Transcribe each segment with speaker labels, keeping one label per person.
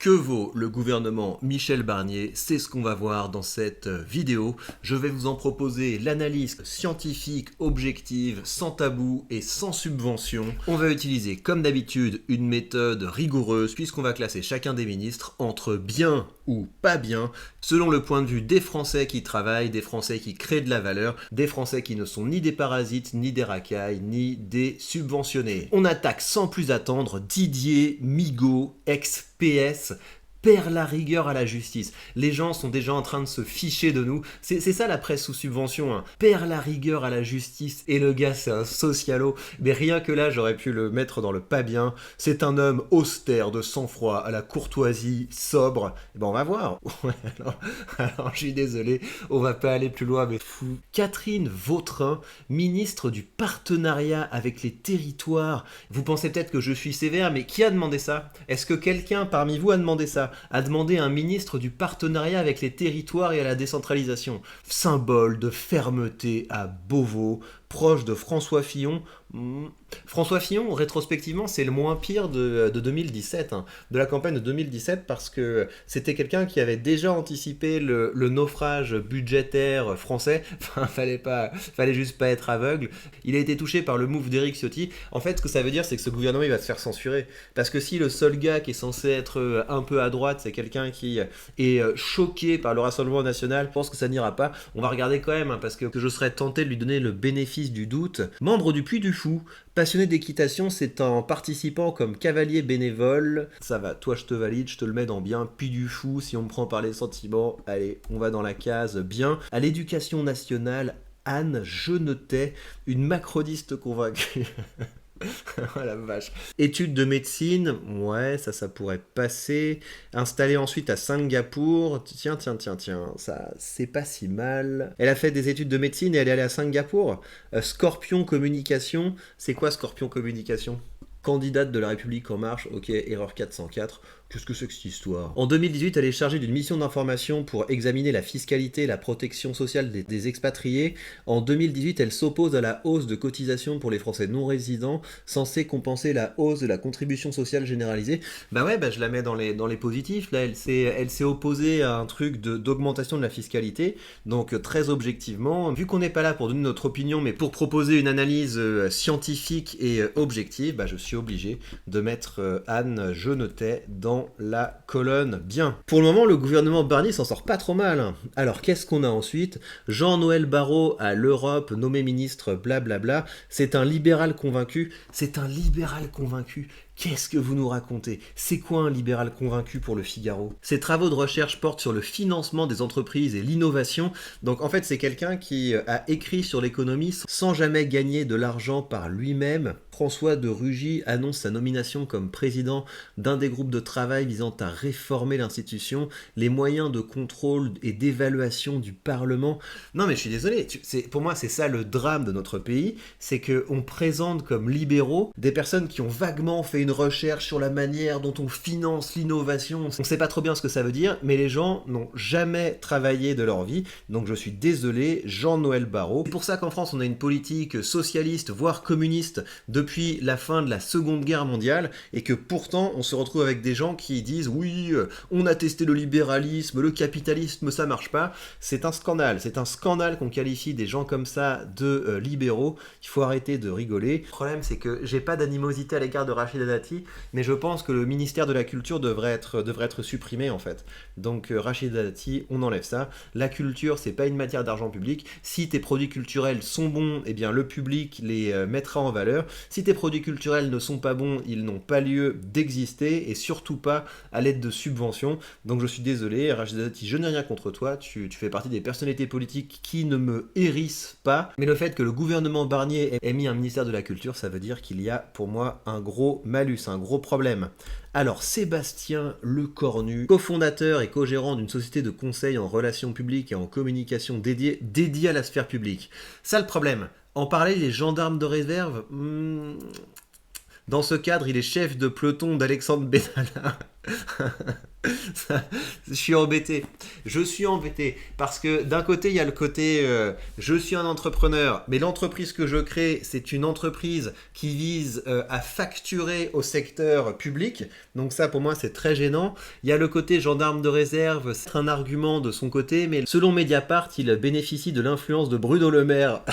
Speaker 1: Que vaut le gouvernement Michel Barnier? C'est ce qu'on va voir dans cette vidéo. Je vais vous en proposer l'analyse scientifique, objective, sans tabou et sans subvention. On va utiliser comme d'habitude une méthode rigoureuse puisqu'on va classer chacun des ministres entre bien ou pas bien, selon le point de vue des Français qui travaillent, des Français qui créent de la valeur, des Français qui ne sont ni des parasites, ni des racailles, ni des subventionnés. On attaque sans plus attendre Didier Migaud, ex-PS, perd la rigueur à la justice. Les gens sont déjà en train de se ficher de nous. C'est ça la presse sous subvention. Perd la rigueur à la justice. Et le gars, c'est un socialo. Mais rien que là, j'aurais pu le mettre dans le pas bien. C'est un homme austère, de sang-froid, à la courtoisie, sobre. Et ben on va voir. alors, je suis désolé, on va pas aller plus loin, mais fou. Catherine Vautrin, ministre du partenariat avec les territoires. Vous pensez peut-être que je suis sévère, mais qui a demandé ça? Est-ce que quelqu'un parmi vous a demandé ça? A demandé un ministre du partenariat avec les territoires et à la décentralisation. Symbole de fermeté à Beauvau, proche de François Fillon. François Fillon, rétrospectivement, c'est le moins pire de 2017, de la campagne de 2017, parce que c'était quelqu'un qui avait déjà anticipé le naufrage budgétaire français. Enfin, fallait juste pas être aveugle. Il a été touché par le move d'Éric Ciotti. En fait, ce que ça veut dire, c'est que ce gouvernement, il va se faire censurer. Parce que si le seul gars qui est censé être un peu à droite, c'est quelqu'un qui est choqué par le Rassemblement national, je pense que ça n'ira pas. On va regarder quand même, parce que je serais tenté de lui donner le bénéfice du doute. Membre du Puy du Fou, passionné d'équitation, c'est en participant comme cavalier bénévole. Ça va, toi je te valide, je te le mets dans bien. Puy du Fou, si on me prend par les sentiments, allez, on va dans la case bien. À l'éducation nationale, Anne Genetet, une macroniste convaincue. Oh la vache. Études de médecine, ouais, ça pourrait passer. Installée ensuite à Singapour, tiens, ça c'est pas si mal. Elle a fait des études de médecine et elle est allée à Singapour. Scorpion Communication, c'est quoi Scorpion Communication? Candidate de la République En Marche, ok, erreur 404. Qu'est-ce que c'est que cette histoire? En 2018, elle est chargée d'une mission d'information pour examiner la fiscalité et la protection sociale des expatriés. En 2018, elle s'oppose à la hausse de cotisation pour les Français non résidents, censée compenser la hausse de la contribution sociale généralisée. Bah ouais, je la mets dans les positifs. Là, elle s'est opposée à un truc d'augmentation de la fiscalité. Donc très objectivement, vu qu'on n'est pas là pour donner notre opinion, mais pour proposer une analyse scientifique et objective, je suis obligé de mettre Anne Genetet dans la colonne bien. Pour le moment, le gouvernement Barnier s'en sort pas trop mal. Alors, qu'est-ce qu'on a ensuite? Jean-Noël Barrot à l'Europe, nommé ministre, blablabla. C'est un libéral convaincu. C'est un libéral convaincu. Qu'est-ce que vous nous racontez? C'est quoi un libéral convaincu pour le Figaro? Ses travaux de recherche portent sur le financement des entreprises et l'innovation. Donc en fait, c'est quelqu'un qui a écrit sur l'économie sans jamais gagner de l'argent par lui-même. François de Rugy annonce sa nomination comme président d'un des groupes de travail visant à réformer l'institution, les moyens de contrôle et d'évaluation du Parlement. Non mais je suis désolé, pour moi c'est ça le drame de notre pays, c'est qu'on présente comme libéraux des personnes qui ont vaguement fait une recherche sur la manière dont on finance l'innovation. On sait pas trop bien ce que ça veut dire, mais les gens n'ont jamais travaillé de leur vie, donc je suis désolé, Jean-Noël Barrot. C'est pour ça qu'en France on a une politique socialiste, voire communiste, depuis la fin de la Seconde Guerre mondiale, et que pourtant on se retrouve avec des gens qui disent oui, on a testé le libéralisme, le capitalisme, ça marche pas. C'est un scandale qu'on qualifie des gens comme ça de libéraux. Il faut arrêter de rigoler. Le problème c'est que j'ai pas d'animosité à l'égard de Rachida Dati, mais je pense que le ministère de la Culture devrait être supprimé en fait. Donc Rachida Dati, on enlève ça. La culture, c'est pas une matière d'argent public. Si tes produits culturels sont bons, eh bien le public les mettra en valeur. Si tes produits culturels ne sont pas bons, ils n'ont pas lieu d'exister, et surtout pas à l'aide de subventions. Donc je suis désolé, Rachida Dati, je n'ai rien contre toi, tu fais partie des personnalités politiques qui ne me hérissent pas, mais le fait que le gouvernement Barnier ait mis un ministère de la Culture, ça veut dire qu'il y a pour moi un gros malus, un gros problème. Alors Sébastien Lecornu, cofondateur et co-gérant d'une société de conseil en relations publiques et en communication dédiée à la sphère publique. Ça le problème, en parler les gendarmes de réserve, Dans ce cadre, il est chef de peloton d'Alexandre Benalla. Je suis embêté. Je suis embêté parce que d'un côté, il y a le côté je suis un entrepreneur, mais l'entreprise que je crée, c'est une entreprise qui vise à facturer au secteur public. Donc ça, pour moi, c'est très gênant. Il y a le côté gendarme de réserve, c'est un argument de son côté, mais selon Mediapart, il bénéficie de l'influence de Bruno Le Maire.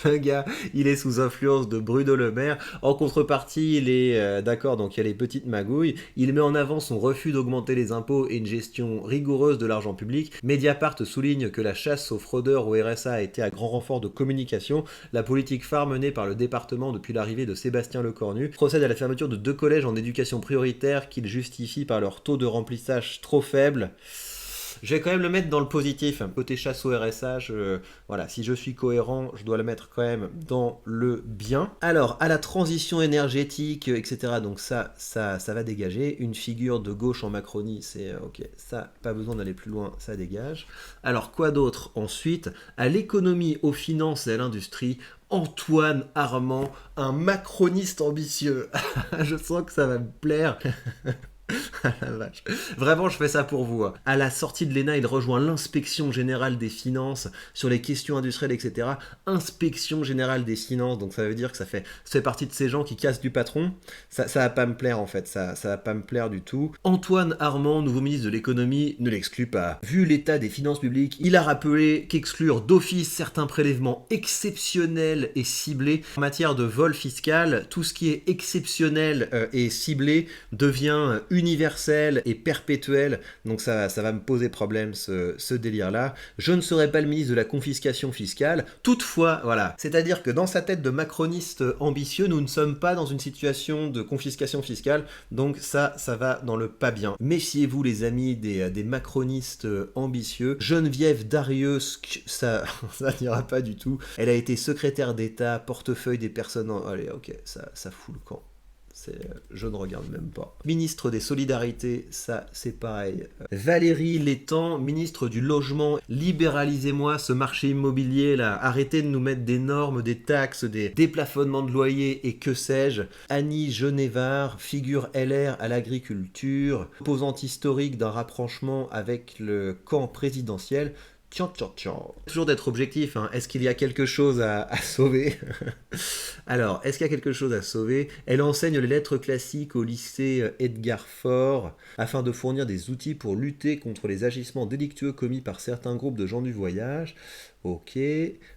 Speaker 1: Le gars, il est sous influence de Bruno Le Maire. En contrepartie, il est d'accord, donc il y a les petites magouilles. Il met en avant son refus d'augmenter les impôts et une gestion rigoureuse de l'argent public. Mediapart souligne que la chasse aux fraudeurs au RSA a été à grand renfort de communication. La politique phare menée par le département depuis l'arrivée de Sébastien Lecornu procède à la fermeture de 2 collèges en éducation prioritaire qu'il justifie par leur taux de remplissage trop faible. Je vais quand même le mettre dans le positif. Côté chasse au RSA, voilà, si je suis cohérent, je dois le mettre quand même dans le bien. Alors, à la transition énergétique, etc. Donc ça va dégager. Une figure de gauche en Macronie, c'est ok. Ça, pas besoin d'aller plus loin, ça dégage. Alors, quoi d'autre ensuite? À l'économie, aux finances et à l'industrie, Antoine Armand, un macroniste ambitieux. Je sens que ça va me plaire. La vache. Vraiment, je fais ça pour vous. À la sortie de l'ENA, il rejoint l'inspection générale des finances sur les questions industrielles, etc. Inspection générale des finances, donc ça veut dire que ça fait partie de ces gens qui cassent du patron. Ça va pas me plaire en fait, ça va pas me plaire du tout. Antoine Armand, nouveau ministre de l'économie, ne l'exclut pas. Vu l'état des finances publiques, il a rappelé qu'exclure d'office certains prélèvements exceptionnels et ciblés en matière de vol fiscal, tout ce qui est exceptionnel et ciblé devient universel et perpétuel, donc ça va me poser problème ce délire-là. Je ne serai pas le ministre de la confiscation fiscale, toutefois, voilà, c'est-à-dire que dans sa tête de macroniste ambitieux, nous ne sommes pas dans une situation de confiscation fiscale, donc ça va dans le pas bien. Méfiez-vous les amis des macronistes ambitieux. Geneviève Darrieusk, ça n'ira pas du tout. Elle a été secrétaire d'État, portefeuille des personnes... Allez, ok, ça fout le camp. Je ne regarde même pas. Ministre des Solidarités, ça c'est pareil. Valérie Létang, ministre du Logement, libéralisez-moi ce marché immobilier là, arrêtez de nous mettre des normes, des taxes, des déplafonnements de loyers et que sais-je. Annie Genevard, figure LR à l'agriculture, opposante historique d'un rapprochement avec le camp présidentiel. Toujours d'être objectif, hein. Est-ce qu'il y a quelque chose à sauver? Alors, est-ce qu'il y a quelque chose à sauver? Elle enseigne les lettres classiques au lycée Edgar Faure afin de fournir des outils pour lutter contre les agissements délictueux commis par certains groupes de gens du voyage. Ok.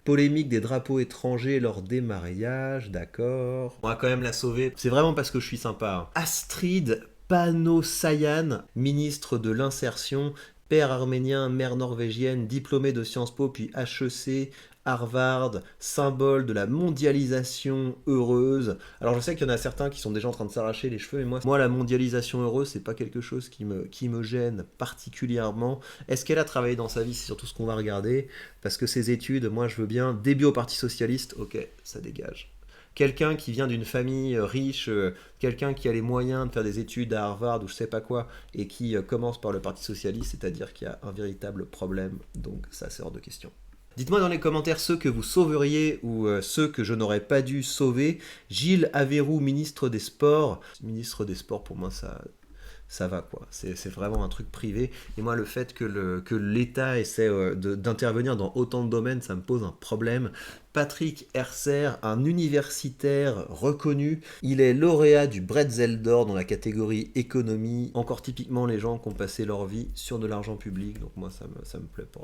Speaker 1: Polémique des drapeaux étrangers lors des mariages, d'accord. On va quand même la sauver. C'est vraiment parce que je suis sympa. Astrid Panosayan, ministre de l'Insertion, père arménien, mère norvégienne, diplômée de Sciences Po puis HEC, Harvard, symbole de la mondialisation heureuse. Alors je sais qu'il y en a certains qui sont déjà en train de s'arracher les cheveux, mais moi la mondialisation heureuse, c'est pas quelque chose qui me gêne particulièrement. Est-ce qu'elle a travaillé dans sa vie? C'est surtout ce qu'on va regarder, parce que ses études, moi je veux bien, début au Parti Socialiste, ok, ça dégage. Quelqu'un qui vient d'une famille riche, quelqu'un qui a les moyens de faire des études à Harvard ou je sais pas quoi, et qui commence par le Parti Socialiste, c'est-à-dire qu'il y a un véritable problème, donc ça c'est hors de question. Dites-moi dans les commentaires ceux que vous sauveriez ou ceux que je n'aurais pas dû sauver. Gilles Aveyroux, ministre des Sports. Ministre des Sports, pour moi, ça va quoi. C'est vraiment un truc privé. Et moi, le fait que l'État essaie d'intervenir dans autant de domaines, ça me pose un problème. Patrick Hersser, un universitaire reconnu. Il est lauréat du Bretzel d'or dans la catégorie économie. Encore typiquement les gens qui ont passé leur vie sur de l'argent public. Donc moi, ça me plaît pas.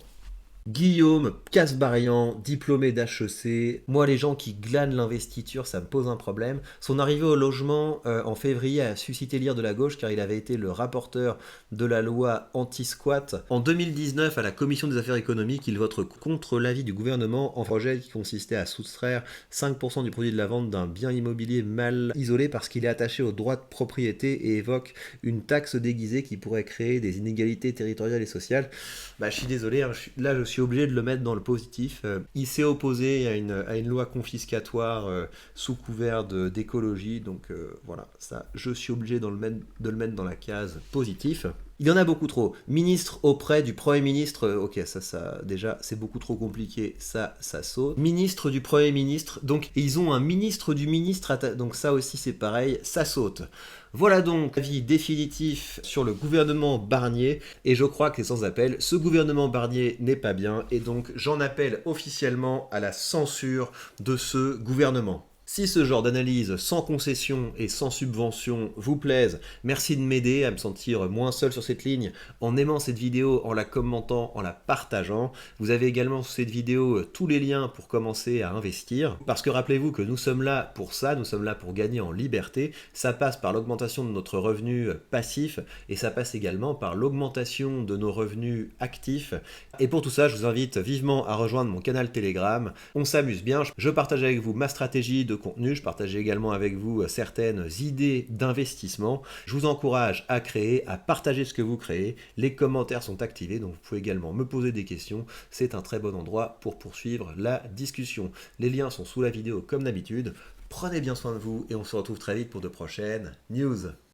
Speaker 1: Guillaume Casbarian, diplômé d'HEC. Moi, les gens qui glanent l'investiture, ça me pose un problème. Son arrivée au logement en février a suscité l'ire de la gauche car il avait été le rapporteur de la loi anti-squat. En 2019, à la Commission des affaires économiques, il vote contre l'avis du gouvernement en projet qui consistait à soustraire 5% du produit de la vente d'un bien immobilier mal isolé parce qu'il est attaché au droit de propriété et évoque une taxe déguisée qui pourrait créer des inégalités territoriales et sociales. Je suis désolé, là je suis suis obligé de le mettre dans le positif. Il s'est opposé à une loi confiscatoire sous couvert d'écologie, donc voilà, ça, je suis obligé de le mettre dans la case positif. Il y en a beaucoup trop. Ministre auprès du Premier ministre, ok, ça, déjà, c'est beaucoup trop compliqué, ça saute. Ministre du Premier ministre, donc ils ont un ministre du ministre, donc ça aussi c'est pareil, ça saute. Voilà donc l'avis définitif sur le gouvernement Barnier, et je crois que c'est sans appel, ce gouvernement Barnier n'est pas bien, et donc j'en appelle officiellement à la censure de ce gouvernement. Si ce genre d'analyse sans concession et sans subvention vous plaise, merci de m'aider à me sentir moins seul sur cette ligne en aimant cette vidéo, en la commentant, en la partageant. Vous avez également sous cette vidéo tous les liens pour commencer à investir. Parce que rappelez-vous que nous sommes là pour ça, nous sommes là pour gagner en liberté. Ça passe par l'augmentation de notre revenu passif et ça passe également par l'augmentation de nos revenus actifs. Et pour tout ça, je vous invite vivement à rejoindre mon canal Telegram. On s'amuse bien, je partage avec vous ma stratégie de contenu, je partage également avec vous certaines idées d'investissement. Je vous encourage à créer, à partager ce que vous créez. Les commentaires sont activés, donc vous pouvez également me poser des questions. C'est un très bon endroit pour poursuivre la discussion. Les liens sont sous la vidéo comme d'habitude. Prenez bien soin de vous et on se retrouve très vite pour de prochaines news.